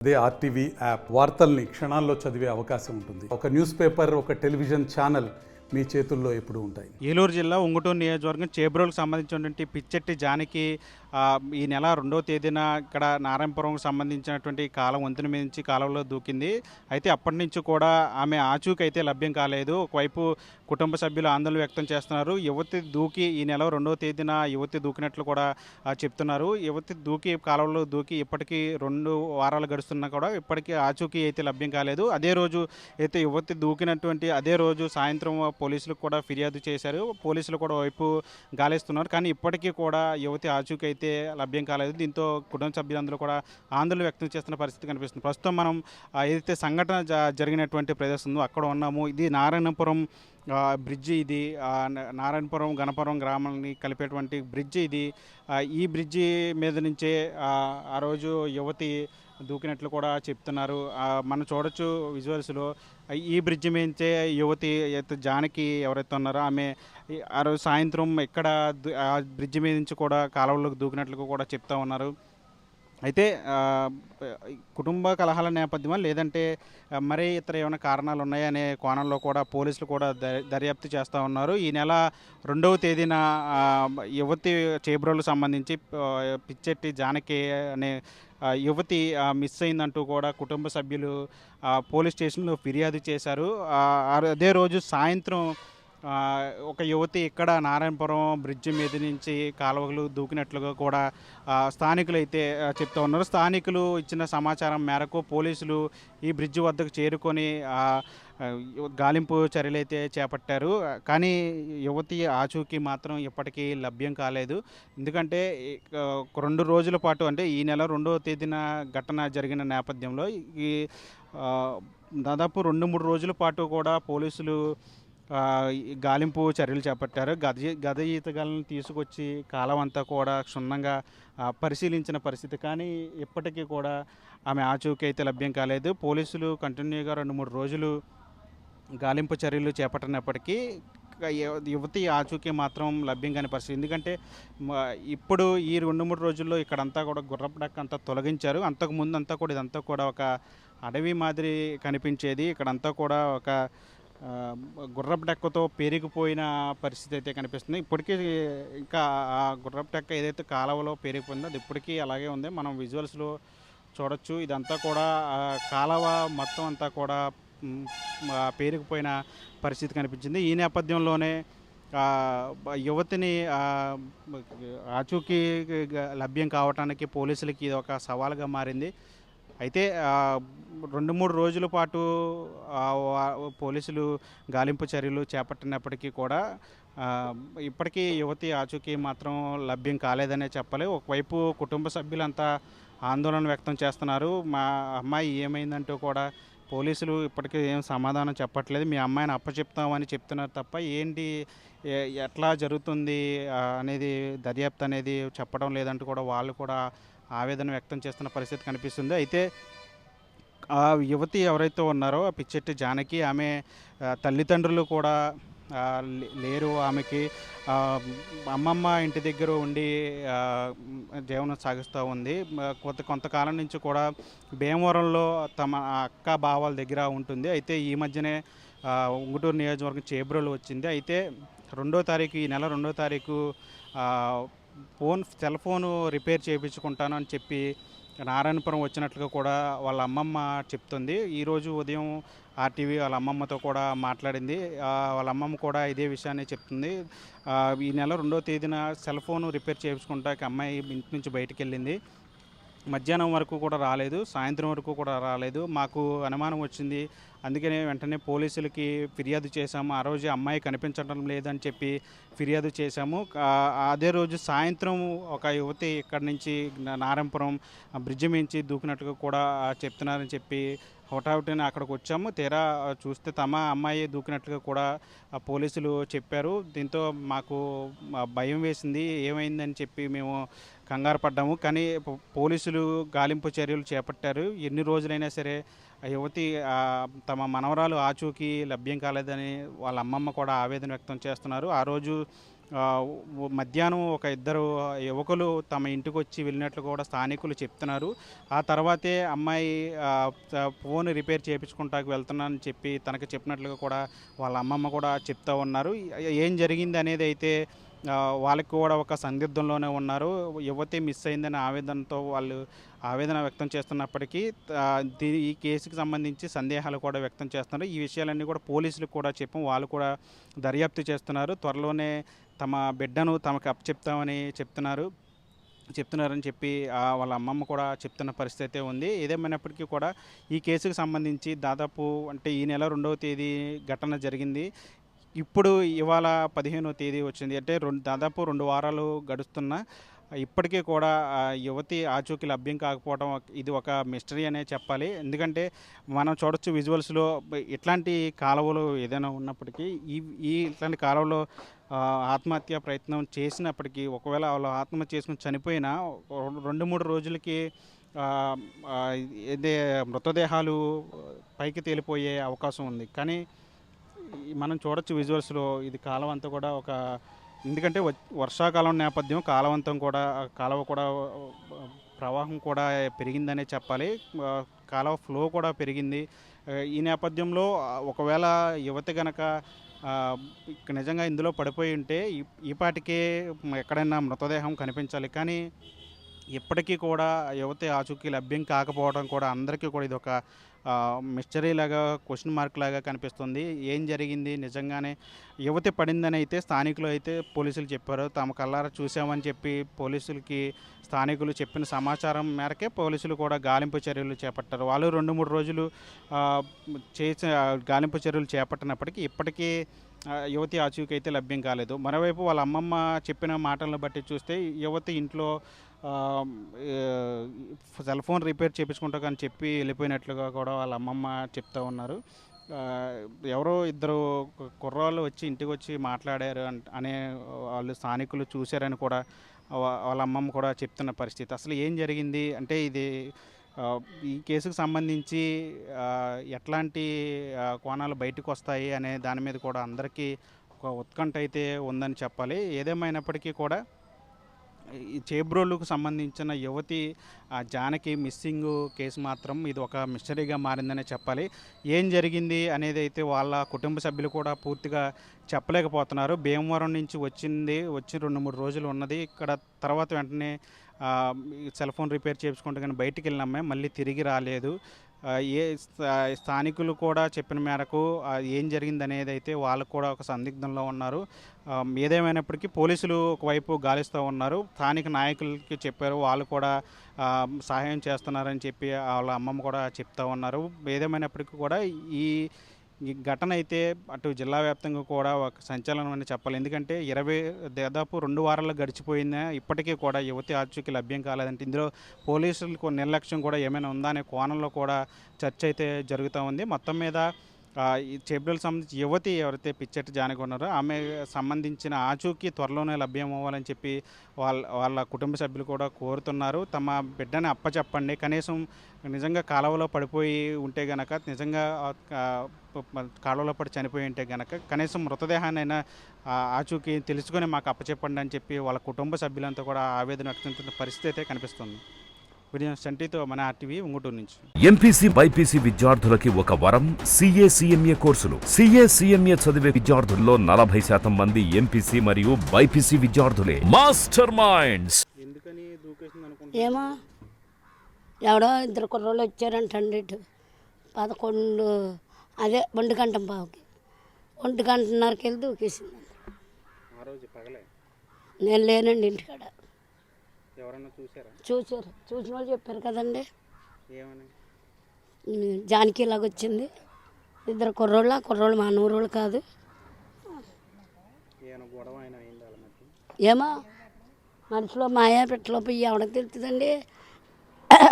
అదే RTV app వార్తల్ని క్షణాల్లో చదివే అవకాశం ఉంటుంది. ఒక న్యూస్ పేపర్, ఒక టెలివిజన్ ఛానల్ మీ చేతుల్లో ఎప్పుడూ ఉంటాయి. ఏలూరు జిల్లా ఉంగుటూరు నియోజకవర్గం చేబ్రోలుకు సంబంధించినటువంటి పిచ్చెట్టి జానకి ఈ నెల 2వ తేదీన ఇక్కడ నారాయణపురంకు సంబంధించినటువంటి కాలం వంతెన మీద నుంచి కాలంలో దూకింది. అయితే అప్పటి నుంచి కూడా ఆమె ఆచూకీ అయితే లభ్యం కాలేదు. ఒకవైపు కుటుంబ సభ్యులు ఆందోళన వ్యక్తం చేస్తున్నారు. యువతి దూకి ఈ నెల 2వ తేదీన యువతి దూకినట్లు కూడా చెప్తున్నారు. యువతి దూకి కాలంలో దూకి ఇప్పటికీ 2 వారాలు గడుస్తున్నా కూడా ఇప్పటికీ ఆచూకీ అయితే లభ్యం కాలేదు. అదే రోజు అయితే యువతి దూకినటువంటి అదే రోజు సాయంత్రం పోలీసులకు కూడా ఫిర్యాదు చేశారు. పోలీసులు కూడా వైపు గాలిస్తున్నారు. కానీ ఇప్పటికీ కూడా యువతి ఆచూకీ అయితే లభ్యం కాలేదు. దీంతో కుటుంబ సభ్యులందరూ కూడా ఆందోళన వ్యక్తం చేస్తున్న పరిస్థితి కనిపిస్తుంది. ప్రస్తుతం మనం ఏదైతే సంఘటన జరిగినటువంటి ప్రదేశం ఉందో అక్కడ ఉన్నాము. ఇది నారాయణపురం బ్రిడ్జి. ఇది నారాయణపురం గణపురం గ్రామాలని కలిపేటువంటి బ్రిడ్జి ఇది. ఈ బ్రిడ్జి మీద నుంచే ఆ రోజు యువతి దూకినట్లు కూడా చెప్తున్నారు. మనం చూడొచ్చు విజువల్స్లో. ఈ బ్రిడ్జి మించే యువతి జానకి ఎవరైతే ఉన్నారో ఆమె ఆ రోజు సాయంత్రం ఇక్కడ ఆ బ్రిడ్జి మీద నుంచి కూడా కాలువలోకి దూకినట్లు కూడా చెప్తా ఉన్నారు. అయితే కుటుంబ కలహాల నేపథ్యమా లేదంటే మరే ఇతర ఏమైనా కారణాలు ఉన్నాయనే కోణంలో కూడా పోలీసులు కూడా దర్యాప్తు చేస్తూ ఉన్నారు. ఈ నెల 2వ తేదీన యువతి చేబ్రోలుకు సంబంధించి పిచ్చెట్టి జానకి అనే యువతి మిస్ అయిందంటూ కూడా కుటుంబ సభ్యులు పోలీస్ స్టేషన్లో ఫిర్యాదు చేశారు. అదే రోజు సాయంత్రం ఒక యువతి ఇక్కడ నారాయణపురం బ్రిడ్జి మీద నుంచి కాలువలు దూకినట్లుగా కూడా స్థానికులు అయితే చెప్తూ ఉన్నారు. స్థానికులు ఇచ్చిన సమాచారం మేరకు పోలీసులు ఈ బ్రిడ్జి వద్దకు చేరుకొని గాలింపు చర్యలు అయితే చేపట్టారు. కానీ యువతి ఆచూకీ మాత్రం ఇప్పటికీ లభ్యం కాలేదు. ఎందుకంటే 2 రోజుల పాటు అంటే ఈ నెల 2వ తేదీన ఘటన జరిగిన నేపథ్యంలో ఈ దాదాపు 2-3 రోజుల పాటు కూడా పోలీసులు గాలింపు చర్యలు చేపట్టారు. గద ఈతగాళ్ళని తీసుకొచ్చి కాలం అంతా కూడా క్షుణ్ణంగా పరిశీలించిన పరిస్థితి. కానీ ఇప్పటికీ కూడా ఆమె ఆచూకీ అయితే లభ్యం కాలేదు. పోలీసులు కంటిన్యూగా 2-3 రోజులు గాలింపు చర్యలు చేపట్టినప్పటికీ యువతి ఆచూకీ మాత్రం లభ్యం కాని పరిస్థితి. ఎందుకంటే ఇప్పుడు ఈ 2-3 రోజుల్లో ఇక్కడంతా కూడా గుర్రపు డెక్క అంతా తొలగించారు. అంతకుముందు అంతా కూడా ఇదంతా కూడా ఒక అడవి మాదిరి కనిపించేది. ఇక్కడంతా కూడా ఒక గుర్రపు డెక్కతో పెరిగిపోయిన పరిస్థితి అయితే కనిపిస్తుంది. ఇప్పటికీ ఇంకా ఆ గుర్రపు డెక్క ఏదైతే కాలువలో పెరిగిపోయిందో అది ఇప్పటికీ అలాగే ఉంది. మనం విజువల్స్లో చూడొచ్చు. ఇదంతా కూడా కాలువ మొత్తం అంతా కూడా పేరుకుపోయిన పరిస్థితి కనిపించింది. ఈ నేపథ్యంలోనే యువతిని ఆచూకీ లభ్యం కావటానికి పోలీసులకి ఇది ఒక సవాలుగా మారింది. అయితే 2-3 రోజుల పాటు పోలీసులు గాలింపు చర్యలు చేపట్టినప్పటికీ కూడా ఇప్పటికీ యువతి ఆచూకీ మాత్రం లభ్యం కాలేదనే చెప్పాలి. ఒకవైపు కుటుంబ సభ్యులంతా ఆందోళన వ్యక్తం చేస్తున్నారు. మా అమ్మాయి ఏమైందంటూ కూడా పోలీసులు ఇప్పటికీ ఏం సమాధానం చెప్పట్లేదు. మీ అమ్మాయిని అప్పచెప్తామని చెప్తున్నారు తప్ప ఏంటి ఎట్లా జరుగుతుంది అనేది దర్యాప్తు అనేది చెప్పడం లేదంటూ కూడా వాళ్ళు కూడా ఆవేదన వ్యక్తం చేస్తున్న పరిస్థితి కనిపిస్తుంది. అయితే ఆ యువతి ఎవరైతే ఉన్నారో ఆ పిచ్చెట్టి జానకి ఆమె తల్లిదండ్రులు కూడా లేరు. ఆమెకి అమ్మమ్మ ఇంటి దగ్గర ఉండి జీవనం సాగిస్తూ ఉంది. కొంతకాలం నుంచి కూడా భీమవరంలో తమ అక్క బావాల దగ్గర ఉంటుంది. అయితే ఈ మధ్యనే ఉంగుటూరు నియోజకవర్గం చేబ్రోలు వచ్చింది. అయితే 2వ తారీఖు ఈ నెల 2వ తారీఖు సెల్ ఫోను రిపేర్ చేయించుకుంటాను అని చెప్పి నారాయణపురం వచ్చినట్లుగా కూడా వాళ్ళ అమ్మమ్మ చెప్తుంది. ఈరోజు ఉదయం ఆర్టీవీ వాళ్ళ అమ్మమ్మతో కూడా మాట్లాడింది. వాళ్ళ అమ్మమ్మ కూడా ఇదే విషయాన్ని చెప్తుంది. ఈ నెల 2వ తేదీన సెల్ ఫోను రిపేర్ చేయించుకుంటానికి అమ్మాయి ఇంటి నుంచి బయటికి వెళ్ళింది. మధ్యాహ్నం వరకు కూడా రాలేదు. సాయంత్రం వరకు కూడా రాలేదు. మాకు అనుమానం వచ్చింది. అందుకనే వెంటనే పోలీసులకి ఫిర్యాదు చేశాము. ఆ రోజు అమ్మాయి కనిపించడం లేదని చెప్పి ఫిర్యాదు చేశాము. అదే రోజు సాయంత్రం ఒక యువతి ఇక్కడి నుంచి నారాయణపురం బ్రిడ్జి మించి దూకినట్టుగా కూడా చెప్తున్నారని చెప్పి హుటాహుటిన అక్కడికి వచ్చాము. తీరా చూస్తే తమ అమ్మాయి దూకినట్లుగా కూడా పోలీసులు చెప్పారు. దీంతో మాకు భయం వేసింది. ఏమైందని చెప్పి మేము కంగారు పడ్డాము. కానీ పోలీసులు గాలింపు చర్యలు చేపట్టారు. ఎన్ని రోజులైనా సరే యువతి తమ మనవరాలు ఆచూకీ లభ్యం కాలేదని వాళ్ళ అమ్మమ్మ కూడా ఆవేదన వ్యక్తం చేస్తున్నారు. ఆ రోజు మధ్యాహ్నం ఒక ఇద్దరు యువకులు తమ ఇంటికి వచ్చి వెళ్ళినట్లు కూడా స్థానికులు చెప్తున్నారు. ఆ తర్వాతే అమ్మాయి ఫోన్ రిపేర్ చేయించుకుంటానికి వెళ్తున్నానని చెప్పి తనకు చెప్పినట్లుగా కూడా వాళ్ళ అమ్మమ్మ కూడా చెప్తూ ఉన్నారు. ఏం జరిగింది అనేది అయితే వాళ్ళకి కూడా ఒక సందిగ్ధంలోనే ఉన్నారు. యువతి మిస్ అయిందనే ఆవేదనతో వాళ్ళు ఆవేదన వ్యక్తం చేస్తున్నప్పటికీ ఈ కేసుకి సంబంధించి సందేహాలు కూడా వ్యక్తం చేస్తున్నారు. ఈ విషయాలన్నీ కూడా పోలీసులకు కూడా చెప్పాం. వాళ్ళు కూడా దర్యాప్తు చేస్తున్నారు. త్వరలోనే తమ బిడ్డను తమకు అప్పచెప్తామని చెప్తున్నారని చెప్పి వాళ్ళ అమ్మమ్మ కూడా చెప్తున్న పరిస్థితి అయితే ఉంది. ఏదేమైనప్పటికీ కూడా ఈ కేసుకు సంబంధించి దాదాపు అంటే ఈ నెల 2వ తేదీ ఘటన జరిగింది. ఇప్పుడు ఇవాళ 15వ తేదీ వచ్చింది. అంటే దాదాపు 2 వారాలు గడుస్తున్నా ఇప్పటికీ కూడా యువతి ఆచూకీ లభ్యం కాకపోవడం ఇది ఒక మిస్టరీ అనే చెప్పాలి. ఎందుకంటే మనం చూడొచ్చు విజువల్స్లో ఇట్లాంటి కాలువలు ఏదైనా ఉన్నప్పటికీ ఇట్లాంటి కాలువలో ఆత్మహత్య ప్రయత్నం చేసినప్పటికీ ఒకవేళ వాళ్ళు ఆత్మహత్య చేసుకుని చనిపోయినా 2-3 రోజులకి ఇదే మృతదేహాలు పైకి తేలిపోయే అవకాశం ఉంది. కానీ మనం చూడొచ్చు విజువల్స్లో ఇది కాలువ అంతా కూడా ఎందుకంటే వర్షాకాలం నేపథ్యం కాలువ కూడా ప్రవాహం కూడా పెరిగిందనే చెప్పాలి. కాలువ ఫ్లో కూడా పెరిగింది. ఈ నేపథ్యంలో ఒకవేళ యువతి గనక నిజంగా ఇందులో పడిపోయి ఉంటే ఈ పాటికే ఎక్కడైనా మృతదేహం కనిపించాలి. కానీ ఇప్పటికీ కూడా యువతి ఆచూకీ లభ్యం కాకపోవడం కూడా అందరికీ కూడా ఇది ఒక మిస్టరీ లాగా క్వశ్చన్ మార్క్ లాగా కనిపిస్తుంది. ఏం జరిగింది నిజంగానే యువతి పడిందని అయితే స్థానికులు అయితే పోలీసులు చెప్పారు. తమ కళ్ళారా చూసామని చెప్పి పోలీసులకి స్థానికులు చెప్పిన సమాచారం మేరకే పోలీసులు కూడా గాలింపు చర్యలు చేపట్టారు. వాళ్ళు 2-3 రోజులు గాలింపు చర్యలు చేపట్టినప్పటికీ ఇప్పటికీ యువతి ఆచూకీ అయితే లభ్యం కాలేదు. మరోవైపు వాళ్ళ అమ్మమ్మ చెప్పిన మాటలను బట్టి చూస్తే యువతి ఇంట్లో సెల్ ఫోన్ రిపేర్ చేయించుకుంటా కానీ చెప్పి వెళ్ళిపోయినట్లుగా కూడా వాళ్ళ అమ్మమ్మ చెప్తూ ఉన్నారు. ఎవరో ఇద్దరు కుర్రాళ్ళు వచ్చి ఇంటికి వచ్చి మాట్లాడారు అనే వాళ్ళు స్థానికులు చూశారని కూడా వాళ్ళ అమ్మమ్మ కూడా చెప్తున్న పరిస్థితి. అసలు ఏం జరిగింది అంటే ఇది ఈ కేసుకు సంబంధించి ఎట్లాంటి కోణాలు బయటకు వస్తాయి అనే దాని మీద కూడా అందరికీ ఒక ఉత్కంఠ అయితే ఉందని చెప్పాలి. ఏదేమైనప్పటికీ కూడా ఈ చేబ్రోలుకు సంబంధించిన యువతి జానకి మిస్సింగ్ కేసు మాత్రం ఇది ఒక మిస్టరీగా మారిందనే చెప్పాలి. ఏం జరిగింది అనేది అయితే వాళ్ళ కుటుంబ సభ్యులు కూడా పూర్తిగా చెప్పలేకపోతున్నారు. భీమవరం నుంచి వచ్చి 2-3 రోజులు ఉన్నది. ఇక్కడ తర్వాత వెంటనే సెల్ ఫోన్ రిపేర్ చేయించుకుంటే కానీ బయటికి వెళ్ళినామే మళ్ళీ తిరిగి రాలేదు. స్థానికులు కూడా చెప్పిన మేరకు ఏం జరిగింది అనేది అయితే వాళ్ళు కూడా ఒక సందిగ్ధంలో ఉన్నారు. ఏదేమైనప్పటికీ పోలీసులు ఒకవైపు గాలిస్తూ ఉన్నారు. స్థానిక నాయకులకి చెప్పారు, వాళ్ళు కూడా సహాయం చేస్తున్నారని చెప్పి వాళ్ళ అమ్మమ్మ కూడా చెప్తూ ఉన్నారు. ఏదేమైనప్పటికీ కూడా ఈ ఘటన అయితే అటు జిల్లా వ్యాప్తంగా కూడా ఒక సంచలనం అని చెప్పాలి. ఎందుకంటే దాదాపు 2 వారాలు గడిచిపోయిందా ఇప్పటికీ కూడా యువతి ఆచూకీ లభ్యం కాలేదంటే ఇందులో పోలీసులకు నిర్లక్ష్యం కూడా ఏమైనా ఉందా అనే కోణంలో కూడా చర్చ అయితే జరుగుతూ ఉంది. మొత్తం మీద ఈ చేబ్రోలుకు సంబంధించి యువతి ఎవరైతే పిచ్చెట్టి జానకి ఉన్నారో ఆమె సంబంధించిన ఆచూకీ త్వరలోనే లభ్యం అవ్వాలని చెప్పి వాళ్ళ కుటుంబ సభ్యులు కూడా కోరుతున్నారు. తమ బిడ్డని అప్పచెప్పండి, కనీసం నిజంగా కాలువలో పడిపోయి ఉంటే గనక నిజంగా కాలువలో పడి చనిపోయి ఉంటే గనక కనీసం మృతదేహాన్నైనా ఆచూకీ తెలుసుకొని మాకు అప్పచెప్పండి అని చెప్పి వాళ్ళ కుటుంబ సభ్యులంతా కూడా ఆవేదన వ్యక్తం పరిస్థితి అయితే కనిపిస్తుంది. సంటితో మన ఆర్టీవీ ఉంగుటూరు నుంచి. ఎంపీసీ బైపీసీ విద్యార్థులకి ఒక వరం CA/CMA కోర్సులు. CA/CMA చదివే విద్యార్థుల్లో 40% మంది ఎంపీసీ మరియు బైపీసీ విద్యార్థులే. Master minds. ఏమో ఎవడో 2 కుర్రోళ్ళు వచ్చారంటండి. 11 అదే 1:15 1:30కి వెళ్ళి దూకేసింది. నేను లేనండి ఇంటికాడ. చూసారు, చూసిన వాళ్ళు చెప్పారు కదండి. జానకి ఇలాగొచ్చింది. 2 కుర్రోళ్ళు మా నూరోళ్ళు కాదు. ఏమో మనుషులో మాయా పెట్టలో పోయి ఎవడకు తెలుస్తుందండి.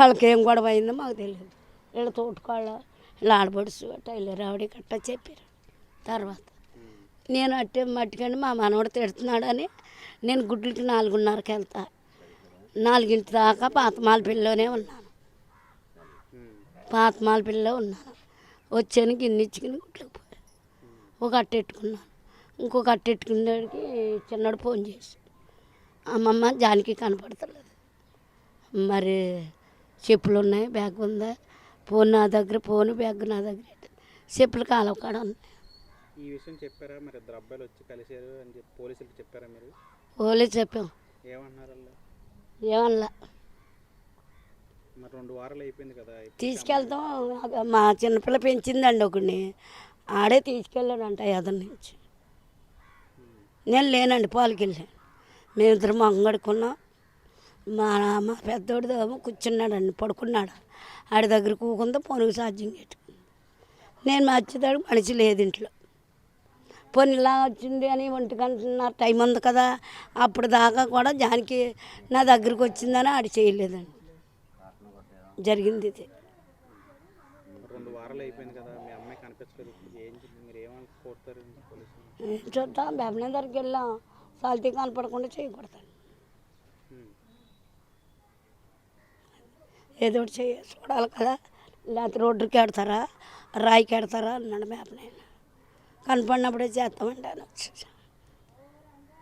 వాళ్ళకేం గొడవ అయిందో మాకు తెలియదు. వీళ్ళ తోటకాళ్ళ వీళ్ళ ఆడపడుచు టైలర్ ఆవిడ కట్ట చెప్పారు. తర్వాత నేను మట్టికండి మా మనవడు తిడుతున్నాడని నేను గుడ్లకి 4:30కి వెళ్తా. 4 దాకా పాతమాలపిల్లిలోనే ఉన్నాను. పాతమాలపిల్లిలో ఉన్నాను. వచ్చాను గిన్నె ఇచ్చుకుని గుట్లోకి పోయాను. ఒక అట్టెట్టుకున్నాను. ఇంకొక అట్టెట్టుకునేవాడికి చిన్నడు ఫోన్ చేసి అమ్మమ్మ జానికి కనపడతలేదు, మరి చెప్పులు ఉన్నాయి, బ్యాగ్ ఉందా, ఫోన్ నా దగ్గర, ఫోన్ బ్యాగ్ నా దగ్గర, చెప్పులు కాలం కాడ ఉన్నాయి. ఈ విషయం చెప్పారా మరి? ఇద్దరు అబ్బాయిలు వచ్చి కలిసారు అని చెప్పి పోలీసులకు చెప్పారా మీరు? పోలీసు చెప్పాం, ఏమన్నారు వాళ్ళు? ఏమన్నా మరి 2 వారాలు అయిపోయింది కదా. తీసుకెళ్తాం. మా చిన్నపిల్ల పెంచిందండి ఒకడిని, ఆడే తీసుకెళ్ళాడంట ఎదరి నుంచి. నేను లేనండి, పాలకి వెళ్ళాను. మేమిద్దరం అంగడుకున్నాం. మా మా పెద్దోడిదేమో కూర్చున్నాడండి, పడుకున్నాడు. ఆడి దగ్గర కూకుందో పొనుగు సాధ్యం పెట్టుకుంది. నేను వచ్చేదాడు మనిషి లేదు ఇంట్లో. పోనీ ఇలా వచ్చింది అని 1:30 టైం ఉంది కదా, అప్పుడు దాకా కూడా జానికి నా దగ్గరికి వచ్చిందని ఆడి చేయలేదండి. జరిగింది ఇది. 2 వారాలు అయిపోయింది కదా, మీ అమ్మాయి కనిపించలేదు. మీరు ఏమని కోరుతారు పోలీసులు? ఏం చూద్దాం, బెబ్బనే దగ్గరికి వెళ్ళాం, సాల్తీ కనపడకుండా చేయకూడదండి. ఏదో ఒకటి చూడాలి కదా, లేకపోతే రోడ్డుకి ఎడతారా, రాయికి ఎడతారా అన్నాడు బెబ్బనే. కనపడినప్పుడే చేస్తామండి అని వచ్చి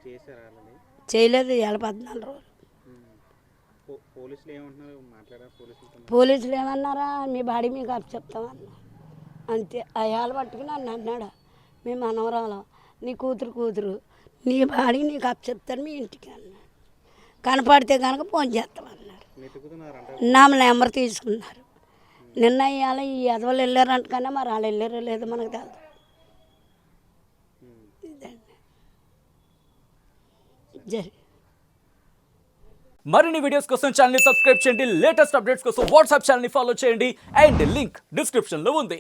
చేశారా అలాగే? చేయలేదు. ఇవాళ 14 రోజులు. పోలీసులు ఏమంటున్నారు? మాట్లాడారు పోలీసులతో? పోలీసులు ఏమన్నారా, మీ బాడీ మీకు అప్పు చెప్తామన్నా అంతే. అయ్యాలు పట్టుకుని నన్ను అన్నాడు, మీ మనవరాలు, నీ కూతురు, నీ బాడీ నీకు అప్పు చెప్తాను మీ ఇంటికి అన్నాడు. కనపడితే కనుక ఫోన్ చేస్తామన్నారు. నా నెంబర్ తీసుకున్నారు. నిన్న ఇవాళ ఈ ఎదవలు వెళ్ళారంట, కానీ మరి వాళ్ళు వెళ్ళారో లేదో మనకు తెలియదు. ఇదండి జరిగింది. మరిన్ని వీడియోస్ కోసం ఛానల్ ని సబ్స్క్రైబ్ చేయండి. లేటెస్ట్ అప్డేట్స్ కోసం వాట్సాప్ ఛానల్ ని ఫాలో చేయండి. అండ్ లింక్ డిస్క్రిప్షన్ లో ఉంది.